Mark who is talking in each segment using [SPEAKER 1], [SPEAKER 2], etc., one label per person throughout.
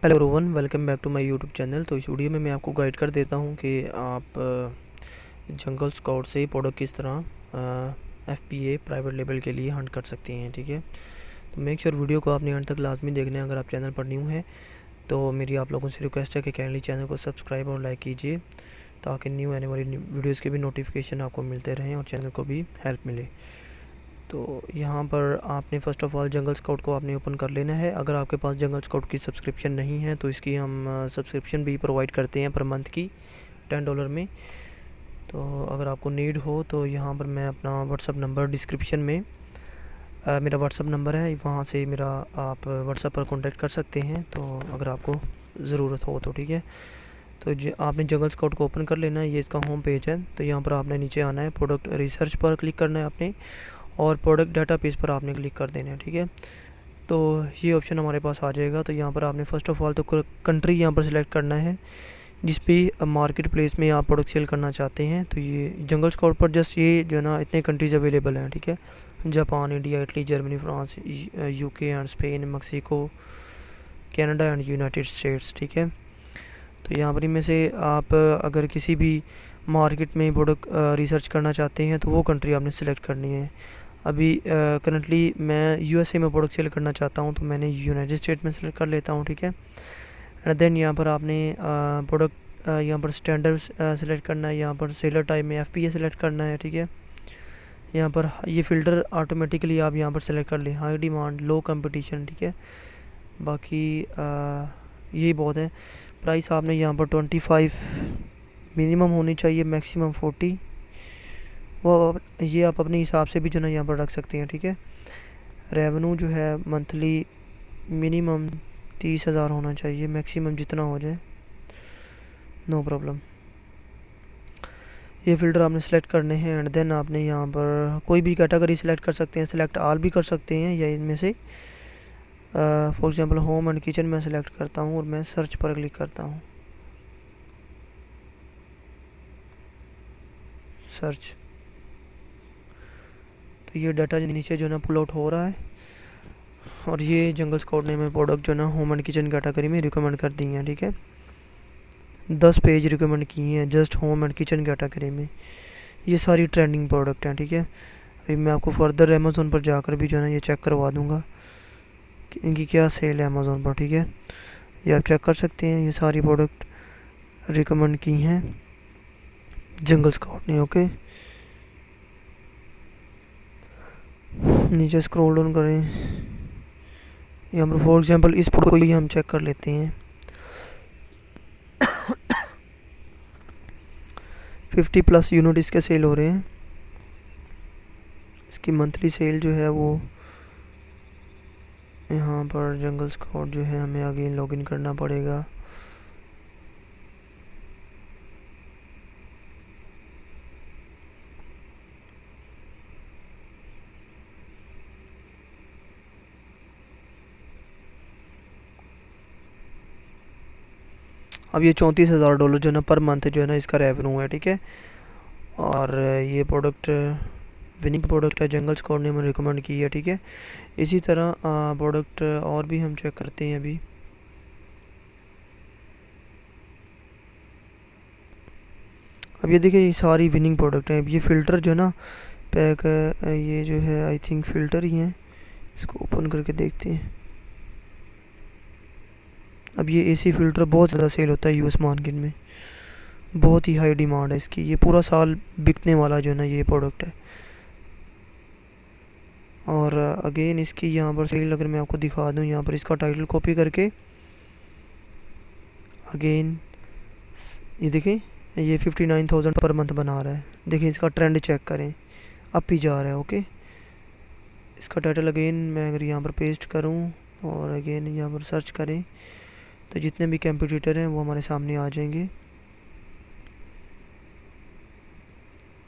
[SPEAKER 1] Hello everyone, welcome back to my YouTube channel. तो इस video में मैं आपको गाइड कर देता हूं कि आप जंगल स्काउट से प्रोडक्ट किस तरह एफपीए प्राइवेट लेबल के लिए हंट कर सकते हैं। ठीक है, तो मेक श्योर वीडियो को आपने अंत तक लाजमी देखना है। अगर आप चैनल पर न्यू हैं तो मेरी आप लोगों से रिक्वेस्ट है कि काइंडली चैनल को सब्सक्राइब और लाइक कीजिए ताकि न्यू आने वाली वीडियोज़ के भी नोटिफिकेशन आपको मिलते रहें और चैनल को भी हेल्प मिले। तो यहाँ पर आपने first of all jungle scout को आपने ओपन कर लेना है। अगर आपके पास जंगल स्काउट की सब्सक्रिप्शन नहीं है तो इसकी हम सब्सक्रिप्शन भी प्रोवाइड करते हैं पर मंथ की $10 में। तो अगर आपको नीड हो तो यहाँ पर मैं अपना व्हाट्सअप नंबर डिस्क्रिप्शन में मेरा व्हाट्सअप नंबर है, वहाँ से मेरा आप व्हाट्सअप पर कॉन्टेक्ट कर सकते हैं तो अगर आपको ज़रूरत हो तो। ठीक है, तो आपने जंगल स्काउट को ओपन कर लेना है। ये इसका होम पेज है। तो यहाँ पर आपने नीचे आना है, प्रोडक्ट रिसर्च पर क्लिक करना है आपने और प्रोडक्ट डाटा पेज पर आपने क्लिक कर देना है। ठीक है, तो ये ऑप्शन हमारे पास आ जाएगा। तो यहाँ पर आपने फ़र्स्ट ऑफ़ ऑल तो कंट्री यहाँ पर सिलेक्ट करना है जिस भी मार्केट प्लेस में आप प्रोडक्ट सेल करना चाहते हैं। तो ये जंगल स्काउट पर जस्ट ये जो है ना इतने कंट्रीज़ अवेलेबल हैं। ठीक है, Japan, India, Italy, Germany, France, UK and Spain, Mexico, Canada and United states. ठीक है, तो यहाँ पर इनमें से आप अगर किसी भी मार्केट में प्रोडक्ट रिसर्च करना चाहते हैं तो वो कंट्री आपने सेलेक्ट करनी है। अभी करंटली मैं यूएसए में प्रोडक्ट सेल करना चाहता हूँ तो मैंने यूनाइटेड स्टेट में सेलेक्ट कर लेता हूँ। ठीक है, एंड देन यहाँ पर आपने प्रोडक्ट यहाँ पर स्टैंडर्ड सेलेक्ट करना है। यहाँ पर सेलर टाइप में एफपीए सेलेक्ट करना है। ठीक है, यहाँ पर ये फ़िल्टर ऑटोमेटिकली आप यहाँ पर सेलेक्ट कर लें, हाई डिमांड, लो कंपटीशन। ठीक है, बाकी यही बहुत है। प्राइस आपने यहाँ पर 25 मिनिमम होनी चाहिए, मैक्सिमम 40। वो ये आप अपने हिसाब से भी जो है यहाँ पर रख सकते हैं। ठीक है, रेवेन्यू जो है मंथली मिनिमम 30,000 होना चाहिए, मैक्सिमम जितना हो जाए नो प्रॉब्लम। ये फ़िल्टर आपने सेलेक्ट करने हैं एंड देन आपने यहाँ पर कोई भी कैटेगरी सेलेक्ट कर सकते हैं, सेलेक्ट आल भी कर सकते हैं या इनमें से for example home and kitchen में सेलेक्ट करता हूँ और मैं सर्च पर क्लिक करता हूँ। सर्च, तो ये डाटा नीचे जो है ना पुल आउट हो रहा है और ये जंगल स्काउट ने हमें प्रोडक्ट जो है ना होम एंड किचन कैटेगरी में रिकमेंड कर दी हैं। ठीक है, 10 पेज रिकमेंड किए हैं just home and kitchen category में। ये सारी ट्रेंडिंग प्रोडक्ट हैं। ठीक है, अभी मैं आपको फर्दर अमेज़ोन पर जाकर भी जो है ना ये चेक करवा दूँगा कि इनकी क्या सेल है अमेज़ोन पर। ठीक है, ये आप चेक कर सकते हैं, ये सारी प्रोडक्ट रिकमेंड की हैं जंगल स्काउट ने। ओके, नीचे स्क्रॉल डाउन करें, यहाँ पर फॉर एग्जांपल इस प्रोडक्ट को ही हम चेक कर लेते हैं। 50+ यूनिट इसके सेल हो रहे हैं। इसकी मंथली सेल जो है वो यहाँ पर जंगल स्काउट जो है हमें आगे लॉगिन करना पड़ेगा। अब ये $34,000 जो है ना पर मंथ जो है ना इसका रेवेन्यू है। ठीक है, और ये प्रोडक्ट विनिंग प्रोडक्ट है, जंगल स्काउट ने हमें रिकमेंड की है। ठीक है, इसी तरह प्रोडक्ट और भी हम चेक करते हैं। अभी अब ये देखिए, ये सारी विनिंग प्रोडक्ट हैं। अब ये फ़िल्टर जो है ना पैक ये जो है आई थिंक फ़िल्टर ही हैं। इसको ओपन करके देखते हैं। अब ये एसी फ़िल्टर बहुत ज़्यादा सेल होता है यूएस मार्केट में, बहुत ही हाई डिमांड है इसकी। ये पूरा साल बिकने वाला जो है ना ये प्रोडक्ट है। और अगेन इसकी यहाँ पर सेल अगर मैं आपको दिखा दूँ, यहाँ पर इसका टाइटल कॉपी करके अगेन ये देखें, ये 59,000 पर मंथ बना रहा है। देखिए इसका ट्रेंड चेक करें, अप ही जा रहा है। ओके, इसका टाइटल अगेन मैं अगर यहाँ पर पेस्ट करूँ और अगेन यहाँ पर सर्च करें तो जितने भी कंपटीटर हैं वो हमारे सामने आ जाएंगे।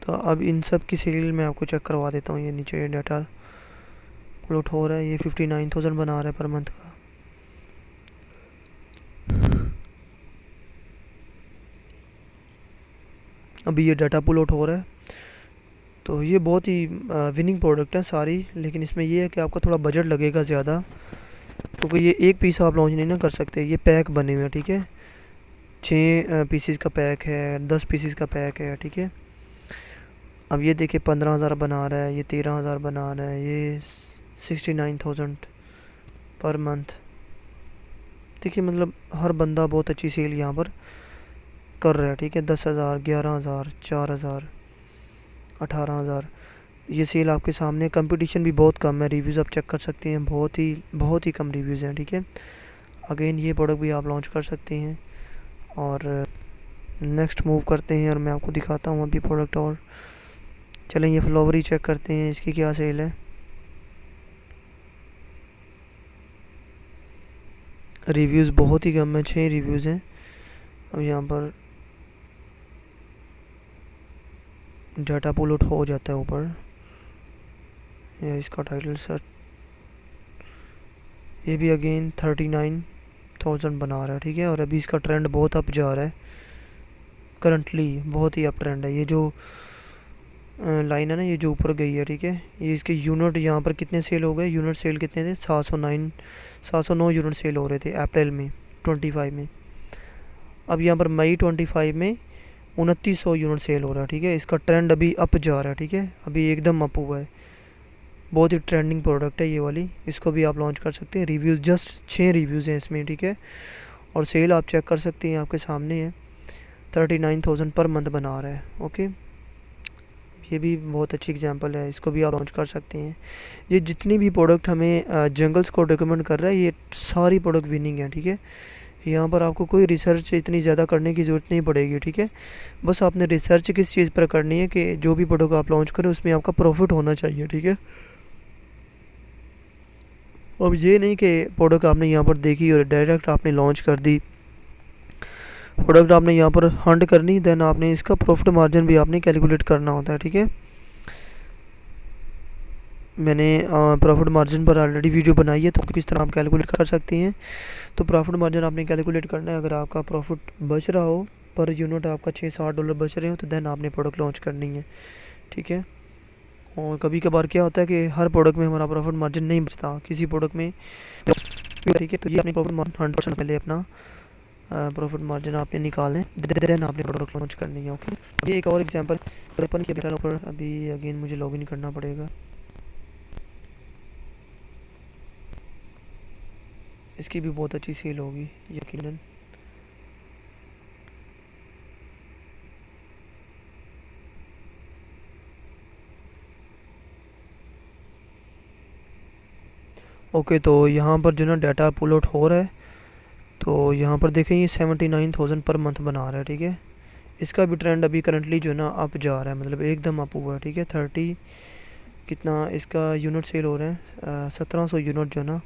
[SPEAKER 1] तो अब इन सब की सेल मैं आपको चेक करवा देता हूँ। ये नीचे डाटा अपलोड हो रहा है, ये 59,000 बना रहा है पर मंथ का। अभी ये डाटा पुल आउट हो रहा है। तो ये बहुत ही विनिंग प्रोडक्ट है सारी, लेकिन इसमें ये है कि आपका थोड़ा बजट लगेगा ज़्यादा। क्योंकि ये एक पीस आप लॉन्च नहीं ना कर सकते, ये पैक बने हुए हैं, ठीक है। 6 पीसीस का पैक है, 10 पीसीस का पैक है, ठीक है। अब ये देखिए 15,000 बना रहा है, ये 13,000 बना रहा है, ये 69,000 पर मंथ। देखिए मतलब हर बंदा बहुत अच्छी सेल यहाँ पर कर रहा है, ठीक है। 10,000, 11,000, 4,000, 18,000, ये सेल आपके सामने। कंपटीशन भी बहुत कम है, रिव्यूज़ आप चेक कर सकते हैं, बहुत ही कम रिव्यूज़ हैं, ठीक है। अगेन ये प्रोडक्ट भी आप लॉन्च कर सकते हैं। और नेक्स्ट मूव करते हैं और मैं आपको दिखाता हूँ अभी प्रोडक्ट। और चलें ये फ्लावर ही चेक करते हैं, इसकी क्या सेल है। रिव्यूज़ बहुत ही कम है, 6 रिव्यूज़ हैं। अब यहाँ पर डाटा पुल आउट हो जाता है ऊपर, या इसका टाइटल सर, ये भी अगेन 39,000 बना रहा है, ठीक है। और अभी इसका ट्रेंड बहुत अप जा रहा है, करंटली बहुत ही अप ट्रेंड है। ये जो लाइन है ना, ये जो ऊपर गई है, ठीक है। ये इसके यूनिट यहाँ पर कितने सेल हो गए, यूनिट सेल कितने थे, 709 यूनिट सेल हो रहे थे अप्रैल में 25 में। अब यहाँ पर मई 25 में 2900 यूनिट सेल हो रहा है, ठीक है। इसका ट्रेंड अभी अप जा रहा है, ठीक है, अभी एकदम अप हुआ है। बहुत ही ट्रेंडिंग प्रोडक्ट है ये वाली, इसको भी आप लॉन्च कर सकते हैं। रिव्यूज़ जस्ट 6 रिव्यूज़ हैं इसमें, ठीक है। और सेल आप चेक कर सकते हैं, आपके सामने है। 39,000 पर मंथ बना रहा है, ओके। ये भी बहुत अच्छी एग्जांपल है, इसको भी आप लॉन्च कर सकते हैं। ये जितनी भी प्रोडक्ट हमें जंगल्स को रिकमेंड कर रहा है, ये सारी प्रोडक्ट विनिंग है, ठीक है। यहाँ पर आपको कोई रिसर्च इतनी ज़्यादा करने की ज़रूरत नहीं पड़ेगी, ठीक है। बस आपने रिसर्च किस चीज़ पर करनी है कि जो भी प्रोडक्ट आप लॉन्च करें उसमें आपका प्रॉफिट होना चाहिए, ठीक है। अब ये नहीं कि प्रोडक्ट आपने यहाँ पर देखी और डायरेक्ट आपने लॉन्च कर दी। प्रोडक्ट आपने यहाँ पर हंट करनी, देन आपने इसका प्रॉफिट मार्जिन भी आपने कैलकुलेट करना होता है, ठीक है। मैंने प्रॉफिट मार्जिन पर ऑलरेडी वीडियो बनाई है, तो किस तरह आप कैलकुलेट कर सकती हैं। तो प्रॉफिट मार्जिन आपने कैलकुलेट करना है। अगर आपका प्रॉफिट बच रहा हो, पर यूनिट आपका $6-7 बच रहे हो, तो देन आपने प्रोडक्ट लॉन्च करनी है, ठीक है। और कभी कभार क्या होता है कि हर प्रोडक्ट में हमारा प्रॉफिट मार्जिन नहीं बचता, किसी प्रोडक्ट में, ठीक है। तो ये अपनी प्रॉफिट मार्जिन 100% पहले अपना प्रॉफिट मार्जिन आपने निकालें, देन आपने प्रोडक्ट लॉन्च करनी है, ओके। ये एक और एग्जांपल ओपन किया बेटा ऊपर, अभी अगेन मुझे लॉगिन करना पड़ेगा। इसकी भी बहुत अच्छी सेल होगी यकीनन। ओके, तो यहाँ पर जो ना डाटा पुल आउट हो रहा है, तो यहाँ पर देखें ये 79,000 पर मंथ बना रहा है, ठीक है। इसका भी ट्रेंड अभी करंटली जो है ना अप जा रहा है, मतलब एकदम अप हुआ है, ठीक है। 30 कितना इसका यूनिट सेल हो रहा है, 1700 यूनिट जो है ना,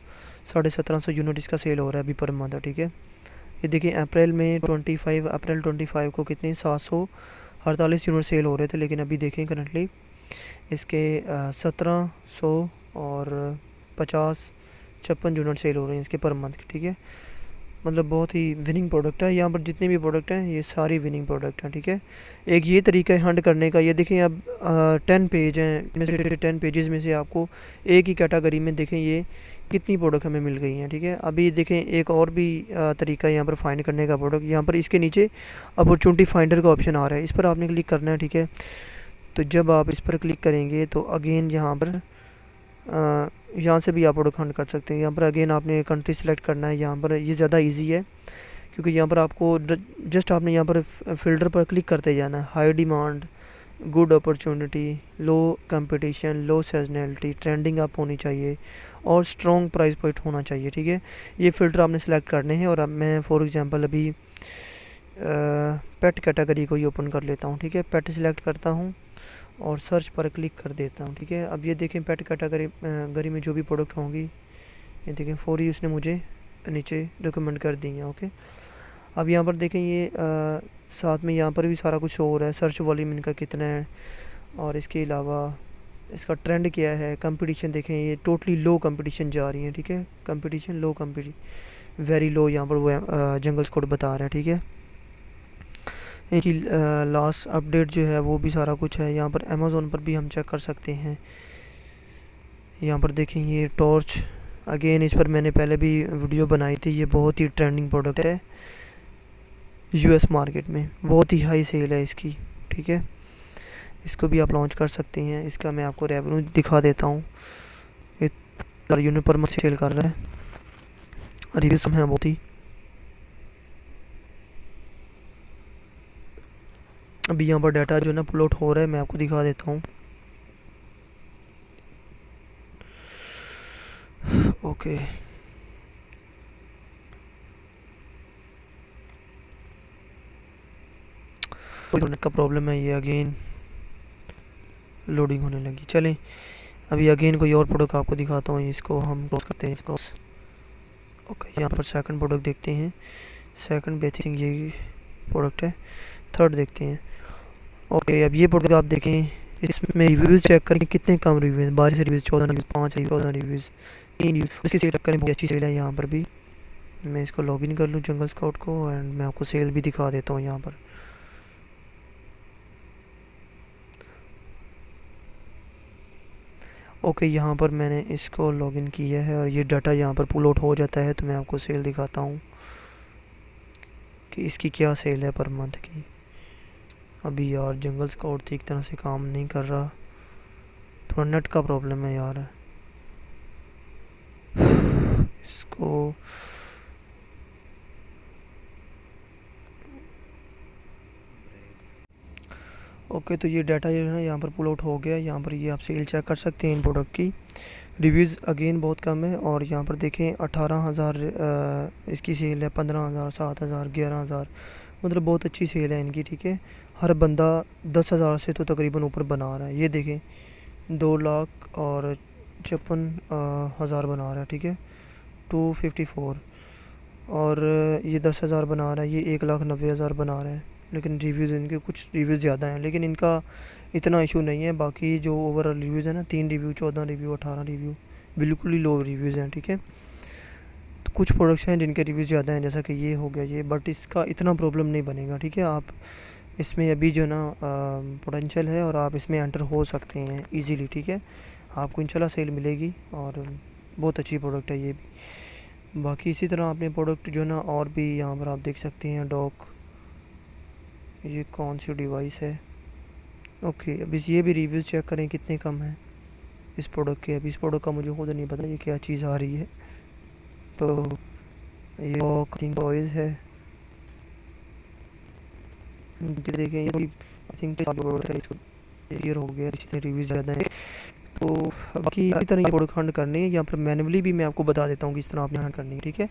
[SPEAKER 1] 1750 यूनिट इसका सेल हो रहा है अभी पर मंथ, ठीक है। ये देखिए अप्रैल में 25 को कितने 748 यूनिट सेल हो रहे थे, लेकिन अभी देखें करंटली इसके 1700 और 56 यूनिट सेल हो रहे हैं इसके पर मंथ, ठीक है। मतलब बहुत ही विनिंग प्रोडक्ट है। यहाँ पर जितने भी प्रोडक्ट हैं ये सारी विनिंग प्रोडक्ट हैं, ठीक है। एक ये तरीका है हंट करने का। ये देखें अब 10 पेज हैं, इनमें से 10 पेजेस में से आपको एक ही कैटेगरी में देखें ये कितनी प्रोडक्ट हमें मिल गई हैं, ठीक है। अभी देखें एक और भी तरीका है यहाँ पर फाइंड करने का प्रोडक्ट। यहाँ पर इसके नीचे अपॉर्चुनिटी फाइंडर का ऑप्शन आ रहा है, इस पर आपने क्लिक करना है, ठीक है। तो जब आप इस पर क्लिक करेंगे तो अगेन यहाँ पर यहाँ से भी आप प्रोडक्ट हंट कर सकते हैं। यहाँ पर अगेन आपने कंट्री सेलेक्ट करना है। यहाँ पर ये ज़्यादा इजी है, क्योंकि यहाँ पर आपको जस्ट आपने यहाँ पर फिल्टर पर क्लिक करते जाना है। हाई डिमांड, गुड अपॉर्चुनिटी, लो कंपटीशन, लो सीजनलिटी, ट्रेंडिंग अप होनी चाहिए और स्ट्रॉन्ग प्राइस पॉइंट होना चाहिए, ठीक है। ये फ़िल्टर आपने सेलेक्ट करने हैं। और अब मैं फॉर एग्जांपल अभी पेट कैटेगरी को ही ओपन कर लेता हूँ, ठीक है। पेट सिलेक्ट करता हूँ और सर्च पर क्लिक कर देता हूँ, ठीक है। अब ये देखें पेट कैटेगरी में जो भी प्रोडक्ट होंगी, ये देखें फौरी उसने मुझे नीचे रिकमेंड कर दी है, ओके। अब यहाँ पर देखें ये साथ में यहाँ पर भी सारा कुछ हो रहा है, सर्च वॉल्यूम इनका कितना है और इसके अलावा इसका ट्रेंड क्या है। कंपटीशन देखें ये टोटली लो कंपटीशन जा रही है, ठीक है। कंपटीशन लो, वेरी लो यहाँ पर वो जंगल स्क्वाड बता रहा है, ठीक है। इनकी लास्ट अपडेट जो है वो भी सारा कुछ है। यहाँ पर अमेज़ोन पर भी हम चेक कर सकते हैं। यहाँ पर देखें ये टॉर्च अगेन इस पर मैंने पहले भी वीडियो बनाई थी। ये बहुत ही ट्रेंडिंग प्रोडक्ट है यूएस मार्केट में, बहुत ही हाई सेल है इसकी, ठीक है। इसको भी आप लॉन्च कर सकते हैं। इसका मैं आपको रेवेन्यू दिखा देता हूँ। ये यूनिट पर मंथ सेल कर रहा है, रिव्यूज है बहुत ही। अभी यहाँ पर डाटा जो है ना पुल आउट हो रहा है, मैं आपको दिखा देता हूँ। ओके नेट का प्रॉब्लम है, ये अगेन लोडिंग होने लगी। चलें अभी अगेन कोई और प्रोडक्ट आपको दिखाता हूँ। इसको हम क्लोज करते हैं इसको। ओके यहाँ पर सेकंड प्रोडक्ट देखते हैं। सेकंड बेसिक ये प्रोडक्ट है। थर्ड देखते हैं। ओके अब ये प्रोडक्ट आप देखें, इसमें रिव्यूज़ चेक करें कितने कम रिव्यूज़ हैं। 22 reviews, 14 reviews, 5 reviews, 14 reviews, 3 reviews. इसकी सेल चेक करें, बहुत अच्छी सेल है यहाँ पर भी। मैं इसको लॉगिन कर लूँ जंगल स्काउट को, एंड मैं आपको सेल भी दिखा देता हूँ यहाँ पर। ओके यहाँ पर मैंने इसको लॉगिन किया है और ये डाटा यहाँ पर पुल आउट हो जाता है। तो मैं आपको सेल दिखाता हूँ कि इसकी क्या सेल है पर मंथ की। अभी यार जंगल स्काउट ठीक तरह से काम नहीं कर रहा, थोड़ा नेट का प्रॉब्लम है यार। इसको ओके तो ये डाटा जो है ना यहाँ पर पुल आउट हो गया। यहाँ पर ये आप सेल चेक कर सकते हैं इन प्रोडक्ट की। रिव्यूज़ अगेन बहुत कम है, और यहाँ पर देखें 18,000 इसकी सेल है, 15,000, 7,000, 11,000, मतलब बहुत अच्छी सेल है इनकी, ठीक है। हर बंदा 10,000 से तो तकरीबन ऊपर बना रहा है। ये देखें 2,56,000 बना रहा है, ठीक है, 254। और ये 10,000 बना रहा है, ये 1,90,000 बना रहा है। लेकिन रिव्यूज़ इनके कुछ रिव्यूज़ ज़्यादा हैं, लेकिन इनका इतना इशू नहीं है। बाकी जो ओवरऑल रिव्यूज़ है ना, 3 रिव्यू, 14 रिव्यू, 18 रिव्यू, बिल्कुल ही लो रिव्यूज़ हैं, ठीक है। तो कुछ प्रोडक्ट्स हैं जिनके रिव्यूज़ ज़्यादा हैं, जैसा कि ये हो गया ये, बट इसका इतना प्रॉब्लम नहीं बनेगा, ठीक है। आप इसमें अभी जो ना पोटेंशियल है और आप इसमें एंटर हो सकते हैं ईज़िली, ठीक है। आपको इंशाल्लाह सेल मिलेगी और बहुत अच्छी प्रोडक्ट है ये भी। बाकी इसी तरह आपने प्रोडक्ट जो ना और भी यहाँ पर आप देख सकते हैं। डॉक, ये कौन सी डिवाइस है। ओके अभी ये भी रिव्यूज़ चेक करें कितने कम हैं इस प्रोडक्ट के। अभी इस प्रोडक्ट का मुझे खुद नहीं पता ये क्या चीज़ आ रही है। तो ये थिंक टॉयज़ है, देखें ये आई थिंक प्रोडक्ट है, इसको क्लियर हो गया, इसमें रिव्यूज़ ज़्यादा है। तो बाकी इसी तरह ये प्रोडक्ट हंड करनी है। यहाँ पर मैनुअली भी मैं आपको बता देता हूँ कि इस तरह आपने हंड करनी है, ठीक है।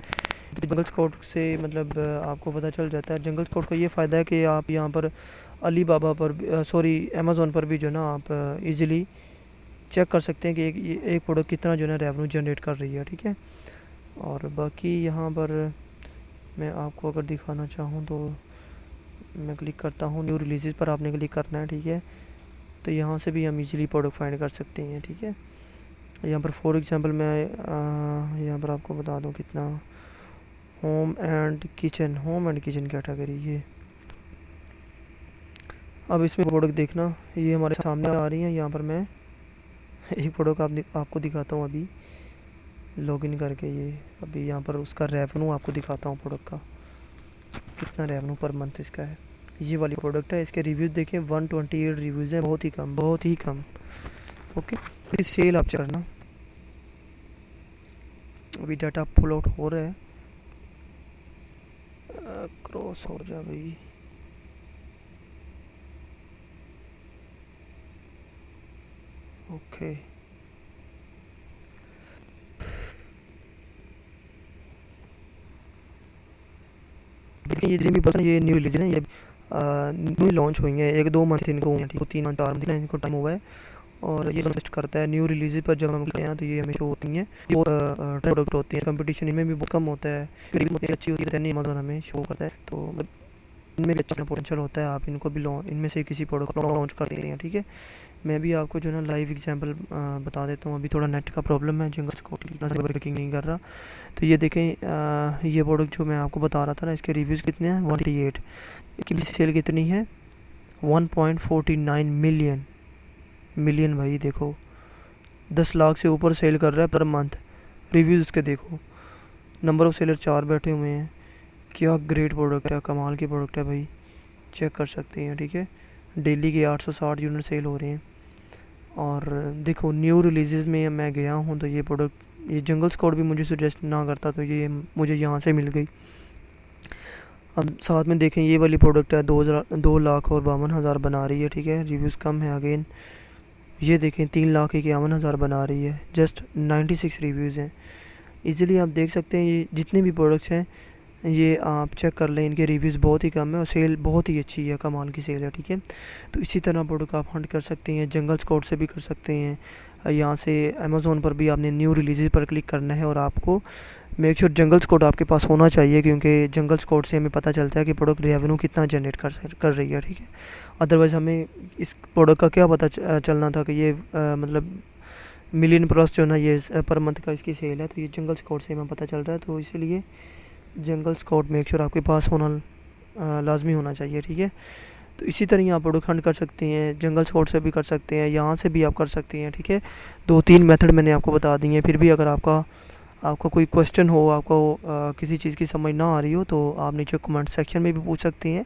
[SPEAKER 1] तो जंगल स्काउट से मतलब आपको पता चल जाता है। जंगल स्काउट का ये फ़ायदा है कि आप यहाँ पर अली बाबा पर सॉरी अमेज़ोन पर भी जो ना आप इजीली चेक कर सकते हैं कि एक प्रोडक्ट कितना जो है रेवेन्यू जनरेट कर रही है, ठीक है। और बाकी यहाँ पर मैं आपको अगर दिखाना चाहूँ तो मैं क्लिक करता हूँ, न्यू रिलीज़ पर आपने क्लिक करना है, ठीक है। तो यहाँ से भी हम इजीली प्रोडक्ट फाइंड कर सकते हैं, ठीक है। यहाँ पर फॉर एग्जांपल मैं यहाँ पर आपको बता दूँ कितना, होम एंड किचन कैटेगरी ये। अब इसमें प्रोडक्ट देखना, ये हमारे सामने आ रही हैं। यहाँ पर मैं एक प्रोडक्ट आपको दिखाता हूँ अभी लॉगिन करके। ये अभी यहाँ पर उसका रेवेन्यू आपको दिखाता हूँ, प्रोडक्ट का कितना रेवेन्यू पर मंथ इसका है। ये वाली प्रोडक्ट है, इसके रिव्यूज़ देखें 128 रिव्यूज़ हैं, बहुत ही कम, बहुत ही कम। ओके इस सेल आप करना। अभी डाटा पुल आउट हो रहा है, क्रॉस हो जा भाई। ओके देखिए ये जितनी भी पर्सन ये न्यू रिलीज है, ये न्यू लॉन्च हुई है, 1-2 मंथ इनको हुए हैं, ठीक है, 3 मंथ 4 मंथ इनको टाइम हुआ है। और ये इन्वेस्ट करता है न्यू रिलीज पर। जब हम कहते हैं ना तो ये हमें शो होती हैं, वो प्रोडक्ट होती है। कंपटीशन इनमें भी बहुत कम होता है, अच्छी होती है, अमेज़न हमें शो करता है। तो इनमें भी अच्छा पोटेंशियल होता है। आप इनको भी इनमें से किसी प्रोडक्ट को लॉन्च कर देते हैं, ठीक है। मैं भी आपको जो है ना लाइव एग्जांपल बता देता हूँ। अभी थोड़ा नेट का प्रॉब्लम है, जंगल स्काउट इतना से वर्किंग नहीं कर रहा। तो ये देखें ये प्रोडक्ट जो मैं आपको बता रहा था ना, इसके रिव्यूज़ कितने हैं, 188 की भी सेल कितनी है, 1.49 मिलियन भाई देखो, 10 लाख से ऊपर सेल कर रहा है पर मंथ। रिव्यूज़ उसके देखो, नंबर ऑफ़ सेलर 4 बैठे हुए हैं। क्या ग्रेट प्रोडक्ट है, कमाल की प्रोडक्ट है भाई, चेक कर सकते हैं। ठीक है, डेली के 860 यूनिट सेल हो रहे हैं। और देखो न्यू रिलीज़ में मैं गया हूँ तो ये प्रोडक्ट, ये जंगल स्क्वाड भी मुझे सजेस्ट ना करता तो ये मुझे यहाँ से मिल गई। अब साथ में देखें ये वाली प्रोडक्ट है 2,52,000 बना रही है। ठीक है, रिव्यूज़ कम है अगेन। ये देखें 3,51,000 बना रही है, जस्ट 96 रिव्यूज़ हैं। इजीली आप देख सकते हैं ये जितने भी प्रोडक्ट्स हैं ये आप चेक कर लें, इनके रिव्यूज़ बहुत ही कम है और सेल बहुत ही अच्छी है, कमाल की सेल है। ठीक है, तो इसी तरह प्रोडक्ट आप हंट कर सकते हैं, जंगल स्कॉट से भी कर सकते हैं। यहाँ से अमेज़ोन पर भी आपने न्यू रिलीज़ पर क्लिक करना है और आपको मेक श्योर जंगल स्कॉट आपके पास होना चाहिए, क्योंकि जंगल स्कॉट से हमें पता चलता है कि प्रोडक्ट रेवेन्यू कितना जनरेट कर रही है। ठीक है, अदरवाइज़ हमें इस प्रोडक्ट का क्या पता चलना था कि ये मतलब मिलियन प्लस जो ना ये पर मंथ का इसकी सेल है, तो ये जंगल स्कॉट से हमें पता चल रहा है। तो इसीलिए जंगल स्कॉट मेक श्योर आपके पास होना लाजमी होना चाहिए। ठीक है, तो इसी तरह आप प्रोडक्ट हंट कर सकते हैं, जंगल स्कॉट से भी कर सकते हैं, यहाँ से भी आप कर सकते हैं। ठीक है, 2-3 मेथड मैंने आपको बता दी हैं। फिर भी अगर आपका कोई क्वेश्चन हो, आपको किसी चीज़ की समझ ना आ रही हो तो आप नीचे कमेंट सेक्शन में भी पूछ सकते हैं,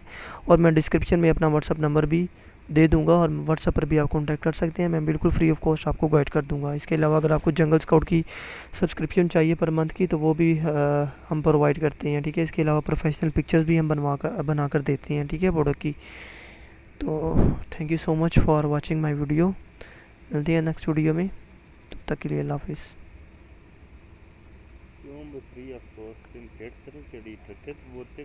[SPEAKER 1] और मैं डिस्क्रिप्शन में अपना व्हाट्सअप नंबर भी दे दूंगा और व्हाट्सअप पर भी आप कॉन्टैक्ट कर सकते हैं। मैं बिल्कुल फ्री ऑफ कॉस्ट आपको गाइड कर दूंगा। इसके अलावा अगर आपको जंगल स्काउट की सब्सक्रिप्शन चाहिए पर मंथ की, तो वो भी हम प्रोवाइड करते हैं। ठीक है, इसके अलावा प्रोफेशनल पिक्चर्स भी हम बना कर देते हैं। ठीक है, प्रोडक्ट की। तो thank you so much for watching my video. मिलते हैं नेक्स्ट वीडियो में, तब तक के लिए अल्लाह हाफिज़।
[SPEAKER 2] Free of cost in head करो चढ़ी ट्रक बोलते